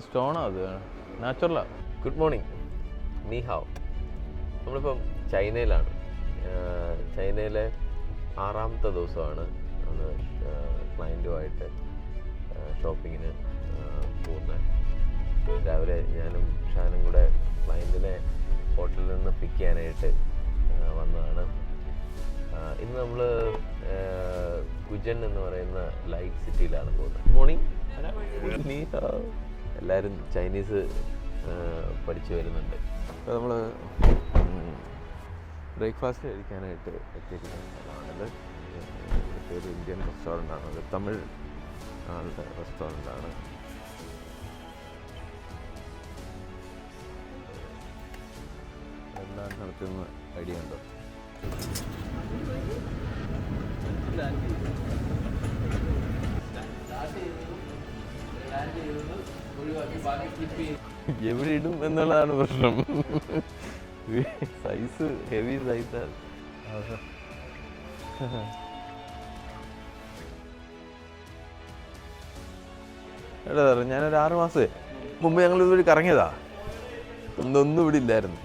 സ്റ്റോണോ അത് നാച്ചുറലാ. Good morning, നീ have. നമ്മളിപ്പം ചൈനയിലാണ്. ചൈനയിലെ 6ാമത്തെ ദിവസമാണ് നമ്മൾ ക്ലയൻറ്റുമായിട്ട് ഷോപ്പിങ്ങിന് പോകുന്നത്. രാവിലെ ഞാനും ഷാനും കൂടെ ക്ലയൻറ്റിനെ ഹോട്ടലിൽ നിന്ന് പിക്ക് ചെയ്യാനായിട്ട് വന്നതാണ്. ഇന്ന് നമ്മൾ ഗുജൻ എന്ന് പറയുന്ന ലൈറ്റ് സിറ്റിയിലാണ് പോകുന്നത്. ഗുഡ് മോർണിംഗ്, നീ ഹാവ്. എല്ലാവരും ചൈനീസ് പഠിച്ചു വരുന്നുണ്ട്. അപ്പോൾ നമ്മൾ ബ്രേക്ക്ഫാസ്റ്റ് കഴിക്കാനായിട്ട് എത്തിയിരിക്കുന്ന സ്ഥലമാണിത്. ഒരു ഇന്ത്യൻ റെസ്റ്റോറൻ്റാണ്, ഒരു തമിഴ് ആളുടെ റെസ്റ്റോറൻ്റാണ്. എല്ലാം നടത്തുന്ന ഐഡിയ ഉണ്ടോ? എവിടെ ഇടും എന്നുള്ളതാണ് പ്രശ്നം. സൈസ് ഹെവി സൈസാണ്. എടാ സാറേ, ഞാനൊരു 6 മാസം മുമ്പ് ഞങ്ങൾ ഇതുവഴി കറങ്ങിയതാ. ഒന്നും ഇവിടെ ഇല്ലായിരുന്നു.